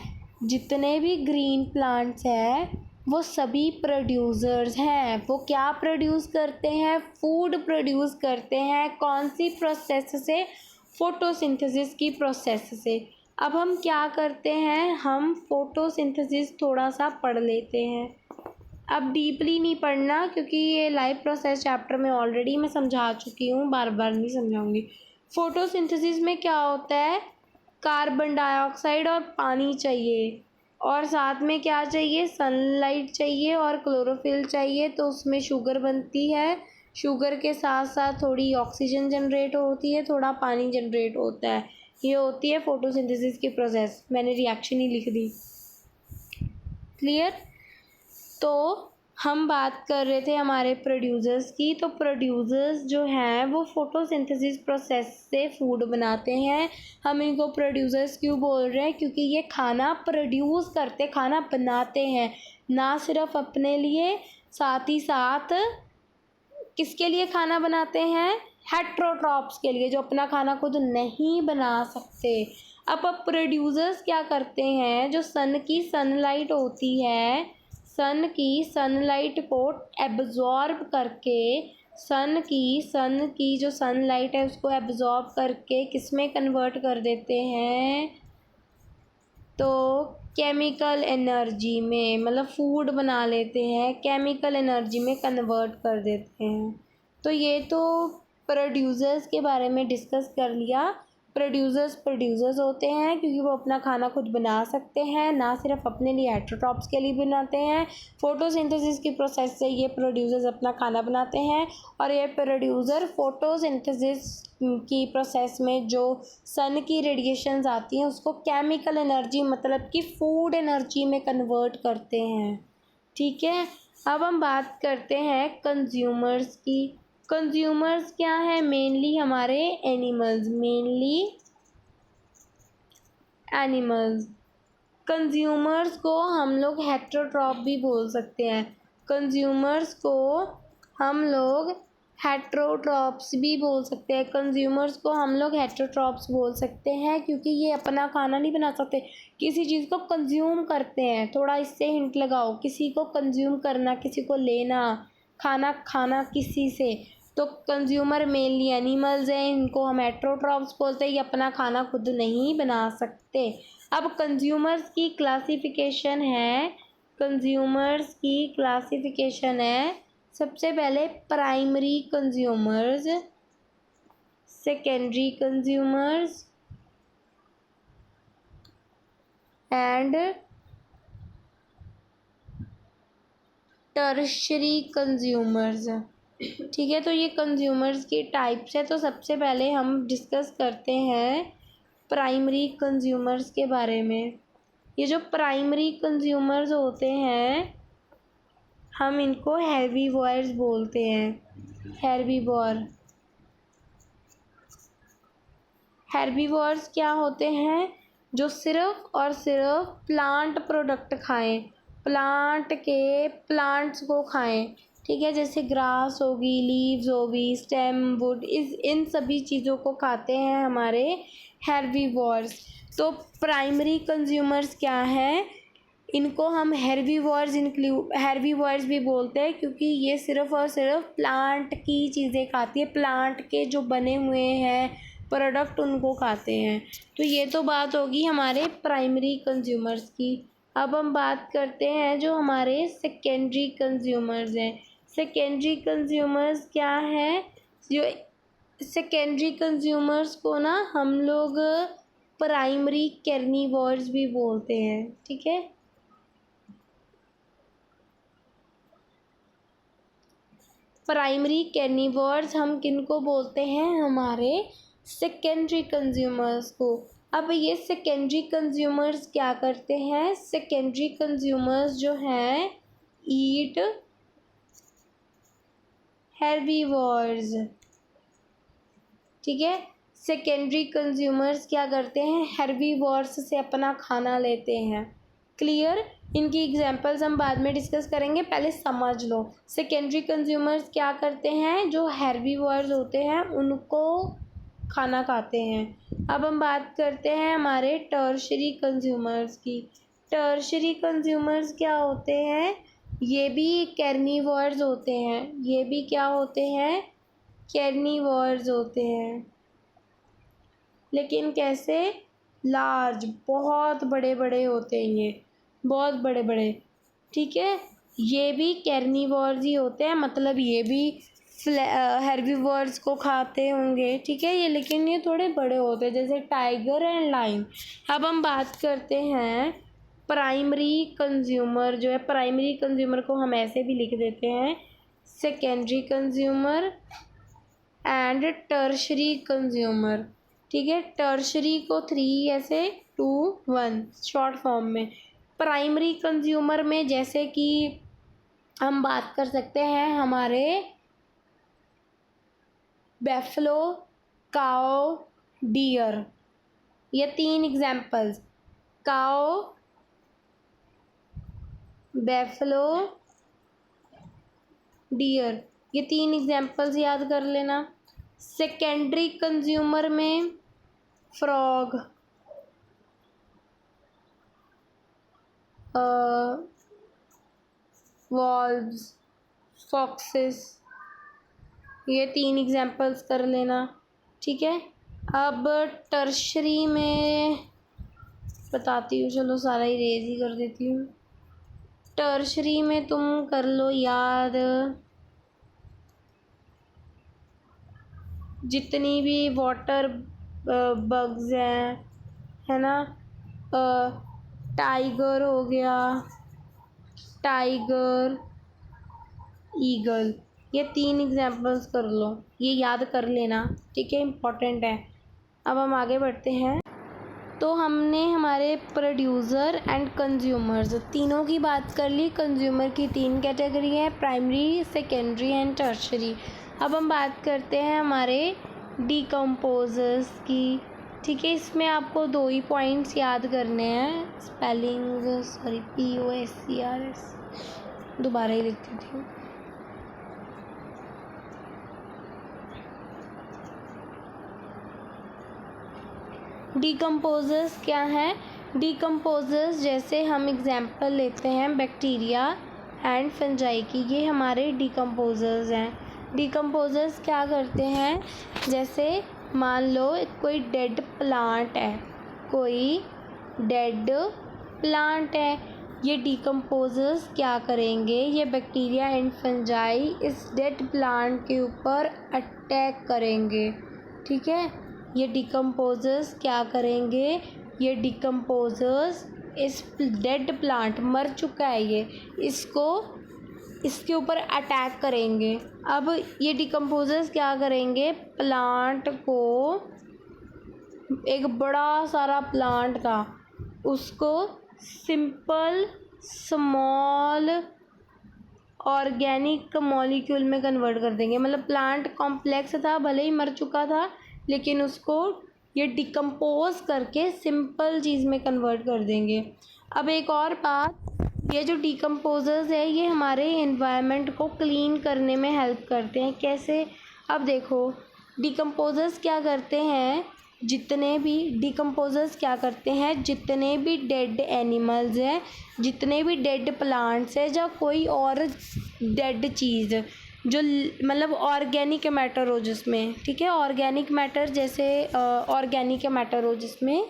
जितने भी ग्रीन प्लांट्स हैं वो सभी प्रोड्यूसर्स हैं। वो क्या प्रोड्यूस करते हैं, फूड प्रोड्यूस करते हैं। कौन सी प्रोसेस से, फोटोसिंथेसिस की प्रोसेस से। अब हम क्या करते हैं, हम फोटोसिंथेसिस थोड़ा सा पढ़ लेते हैं। अब डीपली नहीं पढ़ना क्योंकि ये लाइव प्रोसेस चैप्टर में ऑलरेडी मैं समझा चुकी हूँ, बार बार नहीं समझाऊंगी। फोटोसिंथेसिस में क्या होता है, कार्बन डाइऑक्साइड और पानी चाहिए, और साथ में क्या चाहिए, सनलाइट चाहिए और क्लोरोफिल चाहिए, तो उसमें शुगर बनती है। शुगर के साथ साथ थोड़ी ऑक्सीजन जनरेट होती है, थोड़ा पानी जनरेट होता है। ये होती है फोटोसिंथेसिस की प्रोसेस। मैंने रिएक्शन ही लिख दी। क्लियर। तो हम बात कर रहे थे हमारे प्रोड्यूसर्स की। तो प्रोड्यूसर्स जो हैं वो फोटोसिंथेसिस प्रोसेस से फूड बनाते हैं। हम इनको प्रोड्यूसर्स क्यों बोल रहे हैं, क्योंकि ये खाना प्रोड्यूस करते, खाना बनाते हैं, ना सिर्फ अपने लिए, साथ ही साथ किसके लिए खाना बनाते हैं, हेट्रोट्रॉप्स के लिए, जो अपना खाना खुद नहीं बना सकते। अब प्रोड्यूसर्स क्या करते हैं, जो सन की सनलाइट होती है, सन की सनलाइट को एब्जॉर्ब करके, सन की जो सनलाइट है उसको एब्जॉर्ब करके किस में कन्वर्ट कर देते हैं, तो केमिकल एनर्जी में, मतलब फूड बना लेते हैं, केमिकल एनर्जी में कन्वर्ट कर देते हैं। तो ये तो प्रोड्यूसर्स के बारे में डिस्कस कर लिया। प्रोड्यूसर्स होते हैं क्योंकि वो अपना खाना खुद बना सकते हैं, ना सिर्फ अपने लिए, हेट्रोट्रॉप्स के लिए बनाते हैं। फोटोसिंथेसिस की प्रोसेस से ये प्रोड्यूसर्स अपना खाना बनाते हैं, और ये प्रोड्यूसर फोटोसिंथेसिस की प्रोसेस में जो सन की रेडिएशंस आती हैं उसको केमिकल एनर्जी, मतलब कि फूड एनर्जी में कन्वर्ट करते हैं। ठीक है। अब हम बात करते हैं कंज्यूमर्स की। कंज्यूमर्स क्या है, मेनली हमारे एनिमल्स। कंज्यूमर्स को हम लोग हेट्रोट्रॉप भी बोल सकते हैं। कंज्यूमर्स को हम लोग हेट्रोट्रॉप्स भी बोल सकते हैं। कंज्यूमर्स को हम लोग हेट्रोट्रॉप्स बोल सकते हैं क्योंकि ये अपना खाना नहीं बना सकते, किसी चीज़ को कंज्यूम करते हैं। थोड़ा इससे हिंट लगाओ, किसी को कंज्यूम करना, किसी को लेना, खाना किसी से। तो कंज्यूमर मेनली एनिमल्स हैं, इनको हम हेट्रोट्रॉप्स बोलते हैं। ये अपना खाना खुद नहीं बना सकते। अब कंज्यूमर्स की क्लासिफिकेशन है, सबसे पहले primary consumers, secondary consumers and tertiary consumers. ठीक है। तो ये कंज्यूमर्स की टाइप्स है। तो सबसे पहले हम डिस्कस करते हैं प्राइमरी कंज्यूमर्स के बारे में। ये जो प्राइमरी कंज्यूमर्स होते हैं हम इनको हेर्बीवोर्स बोलते हैं। हेर्बीवोर्स क्या होते हैं, जो सिर्फ और सिर्फ प्लांट प्रोडक्ट खाएं, प्लांट्स को खाएं। ठीक है। जैसे ग्रास होगी, लीव्स होगी, स्टेम, वुड, इन सभी चीज़ों को खाते हैं हमारे हेर्बीवोर्स। तो प्राइमरी कंज्यूमर्स क्या है, इनको हम हेर्बीवोर्स भी बोलते हैं क्योंकि ये सिर्फ और सिर्फ प्लांट की चीज़ें खाती है, प्लांट के जो बने हुए हैं प्रोडक्ट उनको खाते हैं। तो ये तो बात होगी हमारे प्राइमरी कंज्यूमर्स की। अब हम बात करते हैं जो हमारे सेकेंडरी कंज्यूमर्स हैं। सेकेंडरी कंज्यूमर्स क्या है, जो सेकेंडरी कंज्यूमर्स को ना हम लोग प्राइमरी कैर्निवोर्स भी बोलते हैं। ठीक है। प्राइमरी कैर्निवोर्स हम किनको बोलते हैं, हमारे सेकेंडरी कंज्यूमर्स को। अब ये सेकेंडरी कंज्यूमर्स क्या करते हैं, सेकेंडरी कंज्यूमर्स जो हैं ईट हेर्बीवोर्स, ठीक है। सेकेंडरी कंज्यूमर्स क्या करते हैं, हेर्बीवोर्स से अपना खाना लेते हैं। क्लियर। इनकी एग्जांपल्स हम बाद में डिस्कस करेंगे, पहले समझ लो। सेकेंडरी कंज्यूमर्स क्या करते हैं, जो हेर्बीवोर्स होते हैं उनको खाना खाते हैं। अब हम बात करते हैं हमारे टर्शरी कंज्यूमर्स की। टर्शरी कंज्यूमर्स क्या होते हैं, ये भी कैर्निवोर्स होते हैं। ये भी क्या होते हैं, कैर्निवोर्स होते हैं। लेकिन कैसे, लार्ज, बहुत बड़े बड़े होते हैं, ये बहुत बड़े बड़े, ठीक है। ये भी कैर्निवोर्स ही होते हैं, मतलब ये भी हेर्बीवोर्स को खाते होंगे, ठीक है। ये लेकिन ये थोड़े बड़े होते हैं, जैसे टाइगर एंड लायन। अब हम बात करते हैं प्राइमरी कंज्यूमर, जो है प्राइमरी कंज्यूमर को हम ऐसे भी लिख देते हैं, secondary consumer and tertiary consumer, ठीक है। टर्शरी को 3 ऐसे 2 1 शॉर्ट फॉर्म में। प्राइमरी कंज्यूमर में जैसे कि हम बात कर सकते हैं हमारे बैफलो, काओ, डियर, ये 3 एग्जाम्पल्स, काओ, बैफलो, डियर, ये 3 एग्जाम्पल्स याद कर लेना। सेकेंडरी कंज्यूमर में फ्रॉग, वॉल्व्स, फॉक्सेस, ये 3 एग्जाम्पल्स कर लेना, ठीक है। अब टर्शरी में बताती हूँ, चलो सारा इरेज ही कर देती हूँ। टर्शरी में तुम कर लो याद, जितनी भी वाटर बग्स हैं, है ना, टाइगर हो गया, टाइगर, ईगल, ये 3 एग्जाम्पल्स कर लो, ये याद कर लेना, ठीक है, इम्पॉर्टेंट है। अब हम आगे बढ़ते हैं। तो हमने हमारे प्रोड्यूसर एंड कंज्यूमर्स तीनों की बात कर ली। कंज्यूमर की 3 कैटेगरी है, प्राइमरी, सेकेंडरी एंड टर्शरी। अब हम बात करते हैं हमारे डिकम्पोजर्स की, ठीक है। इसमें आपको 2 ही पॉइंट्स याद करने हैं, स्पेलिंग, सॉरी, POSCRS, दोबारा ही लिख देती हूँ। डिकम्पोजर्स क्या हैं, डिकम्पोजर्स जैसे हम एग्जांपल लेते हैं बैक्टीरिया एंड फंजाई की, ये हमारे डिकम्पोजर्स हैं। डिकम्पोजर्स क्या करते हैं, जैसे मान लो कोई डेड प्लांट है, कोई डेड प्लांट है, ये डिकम्पोजर्स क्या करेंगे, ये बैक्टीरिया एंड फंजाई इस डेड प्लांट के ऊपर अटैक करेंगे, ठीक है। ये डिकम्पोजर्स क्या करेंगे, ये डिकम्पोजर्स इस डेड प्लांट, मर चुका है ये, इसको, इसके ऊपर अटैक करेंगे। अब ये डिकम्पोजर्स क्या करेंगे, प्लांट को, एक बड़ा सारा प्लांट था, उसको सिंपल स्मॉल ऑर्गेनिक मॉलिक्यूल में कन्वर्ट कर देंगे। मतलब प्लांट कॉम्प्लेक्स था, भले ही मर चुका था, लेकिन उसको ये डिकम्पोज करके सिंपल चीज़ में कन्वर्ट कर देंगे। अब एक और बात, ये जो डिकम्पोजर्स है ये हमारे एनवायरनमेंट को क्लीन करने में हेल्प करते हैं। कैसे, अब देखो डिकम्पोजर्स क्या करते हैं, जितने भी डिकम्पोजर्स क्या करते हैं, जितने भी डेड एनिमल्स हैं, जितने भी डेड प्लांट्स हैं, या कोई और डेड चीज़ जो मतलब ऑर्गेनिक मैटर हो जिसमें, ठीक है, ऑर्गेनिक मैटर, जैसे ऑर्गेनिक मैटर हो जिसमें,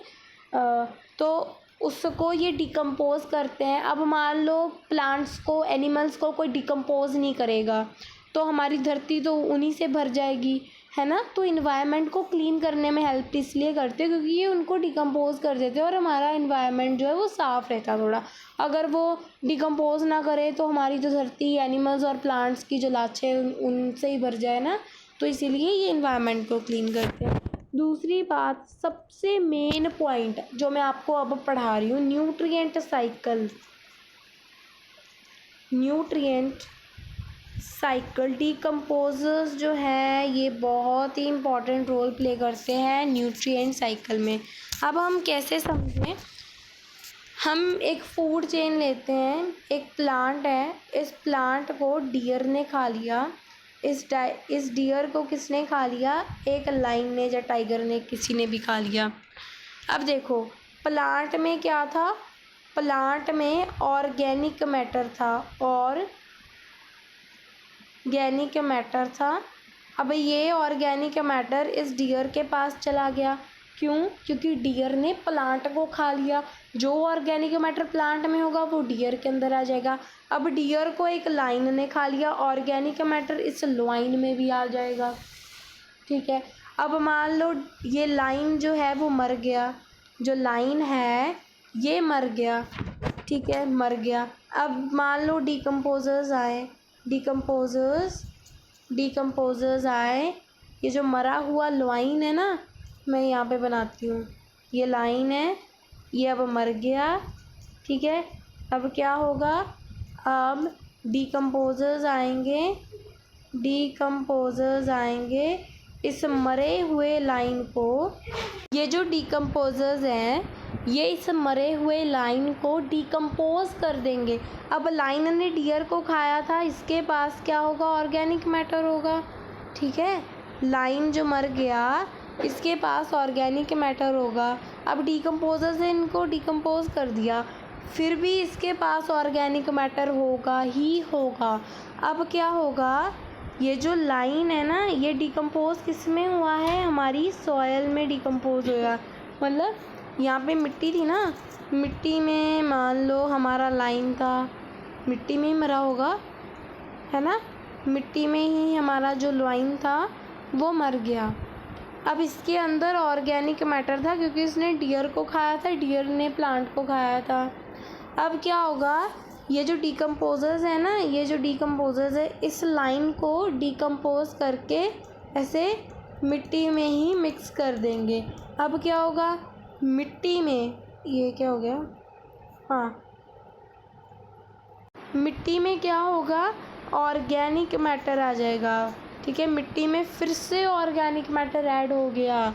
तो उसको ये डिकम्पोज करते हैं। अब मान लो प्लांट्स को, एनिमल्स को कोई डिकम्पोज नहीं करेगा तो हमारी धरती तो उन्हीं से भर जाएगी, है ना। तो इन्वायरमेंट को क्लीन करने में हेल्प इसलिए करते हैं क्योंकि ये उनको डिकम्पोज कर देते हैं और हमारा इन्वायरमेंट जो है वो साफ़ रहता थोड़ा। अगर वो डिकम्पोज ना करे तो हमारी जो धरती, एनिमल्स और प्लांट्स की जो लाशें उनसे ही भर जाए ना, तो इसीलिए ये इन्वायरमेंट को क्लीन करते हैं। दूसरी बात, सबसे मेन पॉइंट जो मैं आपको अब पढ़ा रही हूँ, nutrient cycle. Nutrient cycle. Decomposers जो है ये बहुत ही इम्पॉर्टेंट रोल प्ले करते हैं न्यूट्रिएंट साइकिल में। अब हम कैसे समझें, हम एक फूड चेन लेते हैं, एक प्लांट है, इस प्लांट को डियर ने खा लिया, इस डियर को किसने खा लिया, एक लायन ने या टाइगर ने, किसी ने भी खा लिया। अब देखो प्लांट में क्या था, प्लांट में ऑर्गेनिक मैटर था, ऑर्गेनिक मैटर था। अब ये ऑर्गेनिक मैटर इस डियर के पास चला गया, क्यों, क्योंकि डियर ने प्लांट को खा लिया। जो ऑर्गेनिक मैटर प्लांट में होगा वो डियर के अंदर आ जाएगा। अब डियर को एक लाइन ने खा लिया, ऑर्गेनिक मैटर इस लाइन में भी आ जाएगा। ठीक है, अब मान लो ये लाइन जो है वो मर गया, जो लाइन है ये मर गया। ठीक है, मर गया। अब मान लो डीकम्पोजर्स आए, डीकम्पोजर्स आए, ये जो मरा हुआ लाइन है ना, मैं यहाँ पे बनाती हूँ, ये लाइन है, ये अब मर गया। ठीक है, अब क्या होगा, अब डीकम्पोजर्स आएंगे इस मरे हुए लाइन को, ये जो डीकम्पोजर्स हैं ये इस मरे हुए लाइन को डीकम्पोज कर देंगे। अब लाइन ने डियर को खाया था, इसके पास क्या होगा, ऑर्गेनिक मैटर होगा। ठीक है, लाइन जो मर गया इसके पास ऑर्गेनिक मैटर होगा। अब डीकम्पोजर से इनको डीकम्पोज कर दिया, फिर भी इसके पास ऑर्गेनिक मैटर होगा ही होगा। अब क्या होगा, ये जो लाइन है ना ये डीकम्पोज किस में हुआ है, हमारी सॉयल में डीकम्पोज हुआ। मतलब यहाँ पे मिट्टी थी ना, मिट्टी में मान लो हमारा लाइन था, मिट्टी में ही मरा होगा, है ना, मिट्टी में ही हमारा जो लाइन था वो मर गया। अब इसके अंदर ऑर्गेनिक मैटर था क्योंकि इसने डियर को खाया था, डियर ने प्लांट को खाया था। अब क्या होगा, ये जो डीकम्पोजर्स है ना, ये जो डीकम्पोजर्स है इस लाइन को डीकम्पोज करके ऐसे मिट्टी में ही मिक्स कर देंगे। अब क्या होगा, मिट्टी में, ये क्या हो गया, हाँ, मिट्टी में क्या होगा, ऑर्गेनिक मैटर आ जाएगा। ठीक है, मिट्टी में फिर से ऑर्गेनिक मैटर ऐड हो गया,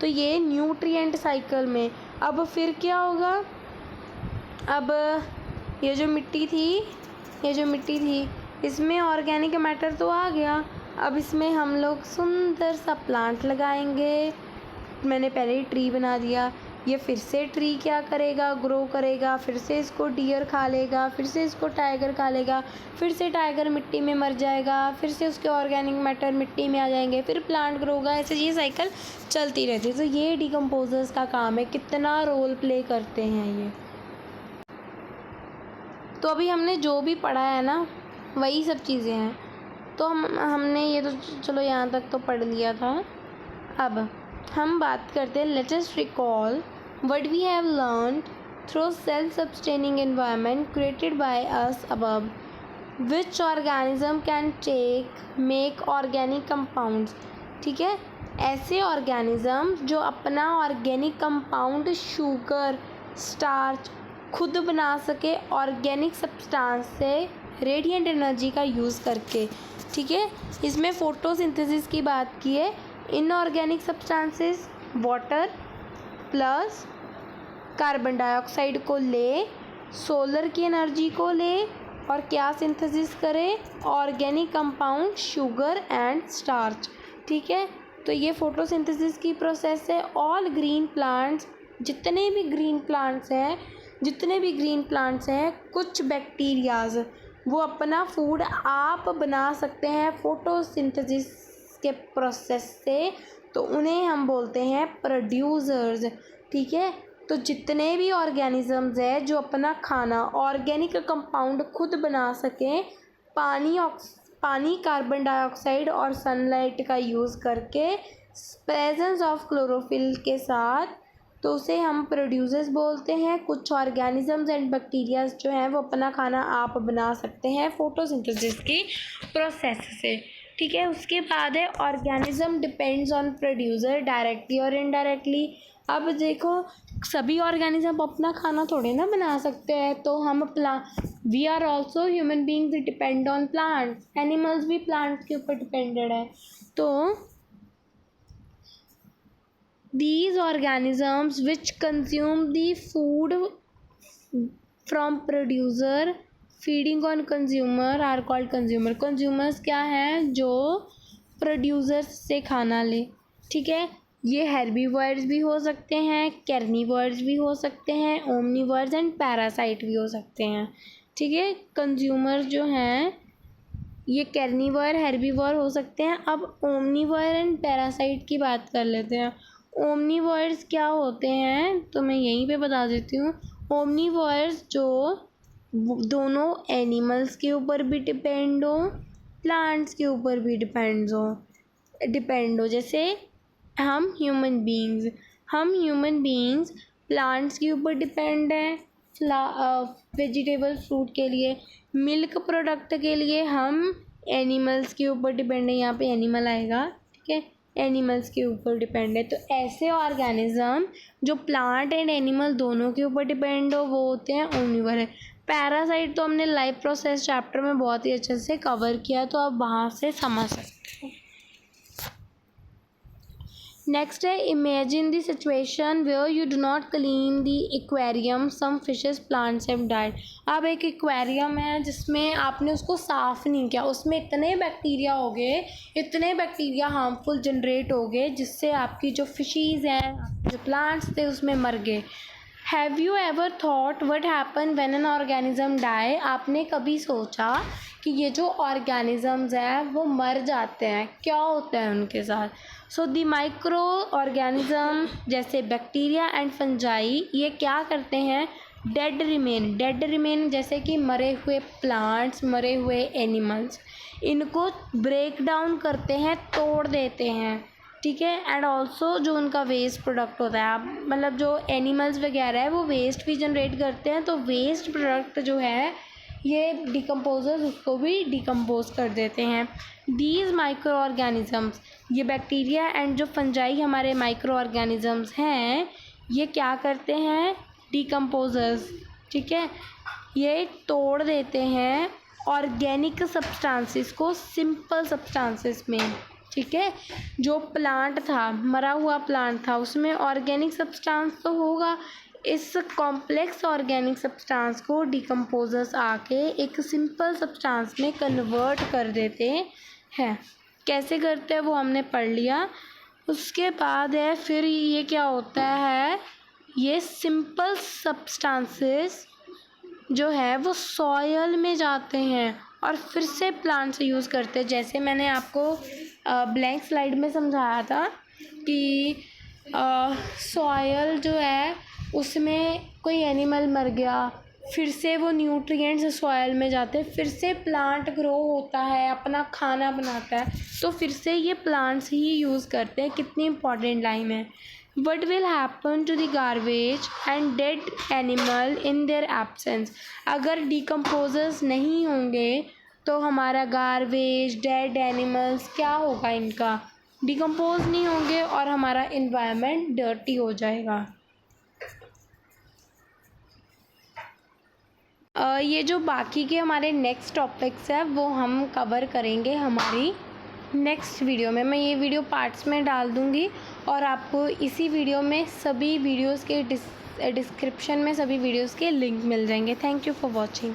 तो ये न्यूट्रिएंट साइकिल में। अब फिर क्या होगा, अब ये जो मिट्टी थी इसमें ऑर्गेनिक मैटर तो आ गया, अब इसमें हम लोग सुंदर सा प्लांट लगाएंगे। मैंने पहले ही ट्री बना दिया, ये फिर से ट्री क्या करेगा, ग्रो करेगा, फिर से इसको डियर खा लेगा, फिर से इसको टाइगर खा लेगा, फिर से टाइगर मिट्टी में मर जाएगा, फिर से उसके ऑर्गेनिक मैटर मिट्टी में आ जाएंगे, फिर प्लांट ग्रो होगा, ऐसे ये साइकिल चलती रहती है। तो ये डीकम्पोजर्स का काम है, कितना रोल प्ले करते हैं ये। तो अभी हमने जो भी पढ़ा है ना वही सब चीज़ें हैं, तो हमने ये तो चलो यहाँ तक तो पढ़ लिया था। अब हम बात करते हैं, let us recall what we have learned through self sustaining environment created by us above, which organism can make organic compounds. ठीक है, ऐसे ऑर्गेनिज्म जो अपना ऑर्गेनिक कंपाउंड शुगर, स्टार्च खुद बना सके ऑर्गेनिक सब्सटेंस से रेडिएंट एनर्जी का यूज़ करके। ठीक है, इसमें फोटोसिंथेसिस की बात की है। Inorganic substances water plus carbon dioxide को ले, सोलर की एनर्जी को ले और क्या सिंथेसिस करे, organic compound produce and starch. ठीक है, तो ये फोटोसिंथेसिस की प्रोसेस है। ऑल ग्रीन प्लांट्स, जितने भी ग्रीन प्लांट्स हैं कुछ बैक्टीरियाज वो अपना फूड आप बना सकते हैं फोटोसिंथेसिस के प्रोसेस से, तो उन्हें हम बोलते हैं प्रोड्यूसर्स। ठीक है, तो जितने भी ऑर्गेनिजम्स हैं जो अपना खाना ऑर्गेनिक कंपाउंड खुद बना सकें, पानी कार्बन डाइऑक्साइड और सनलाइट का यूज़ करके प्रेजेंस ऑफ क्लोरोफिल के साथ, तो उसे हम प्रोड्यूसर्स बोलते हैं। कुछ ऑर्गेनिजम्स एंड बैक्टीरियाज जो हैं वो अपना खाना आप बना सकते हैं फोटोसिंथेसिस की प्रोसेस से। ठीक है, उसके बाद है organism depends on producer directly और इनडायरेक्टली। अब देखो सभी ऑर्गेनिज्म अपना खाना थोड़े ना बना सकते हैं, तो हम we are also human beings depend on plants, animals भी प्लांट्स के ऊपर डिपेंडेड है। तो these organisms which consume the food from producer feeding on consumer are called consumer। consumers क्या हैं? जो producers से खाना ले, ठीक है। ये herbivores भी हो सकते हैं, carnivores भी हो सकते हैं, omnivores एंड पैरासाइट भी हो सकते हैं, ठीक है। कंज्यूमर जो हैं ये कैर्निवर हेर्बीवर हो सकते हैं। अब ओमनीवर एंड पैरासाइट की बात कर लेते हैं। ओमनीवर्स क्या होते हैं तो मैं यहीं पे बता देती हूँ। ओमनीवर्स जो दोनों एनिमल्स के ऊपर भी डिपेंड हो, प्लांट्स के ऊपर भी डिपेंड हो। जैसे हम ह्यूमन बीइंग्स प्लांट्स के ऊपर डिपेंड हैं, वेजिटेबल फ्रूट के लिए, मिल्क प्रोडक्ट के लिए हम एनिमल्स के ऊपर डिपेंड है। यहाँ पे एनिमल आएगा, ठीक है, एनिमल्स के ऊपर डिपेंड है। तो ऐसे ऑर्गेनिज्म जो प्लांट एंड एनिमल दोनों के ऊपर डिपेंड हो वो होते हैं ओमनीवर है। पैरासाइट तो हमने लाइफ प्रोसेस चैप्टर में बहुत ही अच्छे से कवर किया, तो आप वहाँ से समझ सकते हो। नेक्स्ट है imagine the situation where you do not clean the aquarium, some fishes plants have died. अब एक एक्वेरियम है जिसमें आपने उसको साफ़ नहीं किया, उसमें इतने बैक्टीरिया हो गए, इतने बैक्टीरिया हार्मफुल जनरेट हो गए जिससे आपकी जो फिशीज़ हैं, जो प्लांट्स थे उसमें मर गए। Have you ever thought what happen when an organism die. आपने कभी सोचा कि ये जो ऑर्गेनिजम्स हैं वो मर जाते हैं, क्या होता है उनके साथ। सो दी माइक्रो ऑर्गेनिज्म जैसे बैक्टीरिया एंड फंजाई ये क्या करते हैं, डेड रिमेन जैसे कि मरे हुए प्लांट्स, मरे हुए एनिमल्स, इनको ब्रेक डाउन करते हैं, तोड़ देते हैं, ठीक है। एंड ऑल्सो जो उनका वेस्ट प्रोडक्ट होता है, आप मतलब जो एनिमल्स वगैरह है वो वेस्ट भी जनरेट करते हैं, तो वेस्ट प्रोडक्ट जो है ये डिकम्पोजर्स उसको भी डिकम्पोज कर देते हैं। दीज माइक्रो ऑर्गेनिजम्स, ये बैक्टीरिया एंड जो फंजाई हमारे माइक्रो ऑर्गेनिजम्स हैं ये क्या करते हैं, डिकम्पोजर्स, ठीक है, ये तोड़ देते हैं ऑर्गेनिक सब्सटेंसेस को सिंपल सब्सटेंसेस में, ठीक है। जो प्लांट था, मरा हुआ प्लांट था, उसमें ऑर्गेनिक सब्सटेंस तो होगा, इस कॉम्प्लेक्स ऑर्गेनिक सब्सटेंस को डिकम्पोजर्स आके एक सिंपल सब्सटेंस में कन्वर्ट कर देते हैं। कैसे करते हैं वो हमने पढ़ लिया। उसके बाद है फिर ये क्या होता है, ये सिंपल सब्सटेंसेस जो है वो सॉयल में जाते हैं और फिर से प्लांट से यूज़ करते हैं। जैसे मैंने आपको ब्लैंक स्लाइड में समझाया था कि सॉयल जो है उसमें कोई एनिमल मर गया, फिर से वो न्यूट्रिएंट्स सॉयल में जाते हैं, फिर से प्लांट ग्रो होता है, अपना खाना बनाता है, तो फिर से ये प्लांट्स ही यूज़ करते हैं। कितनी इंपॉर्टेंट लाइन है। What will happen to the garbage and dead animal in their absence? अगर डिकम्पोजर्स नहीं होंगे तो हमारा गार्बेज, डेड एनिमल्स क्या होगा, इनका डिकम्पोज नहीं होंगे और हमारा इन्वायरमेंट डर्टी हो जाएगा। ये जो बाकी के हमारे नेक्स्ट टॉपिक्स हैं वो हम कवर करेंगे हमारी नेक्स्ट वीडियो में। मैं ये वीडियो पार्ट्स में डाल दूँगी और आपको इसी वीडियो में सभी वीडियोस के डिस्क्रिप्शन में सभी वीडियोस के लिंक मिल जाएंगे। Thank you for watching.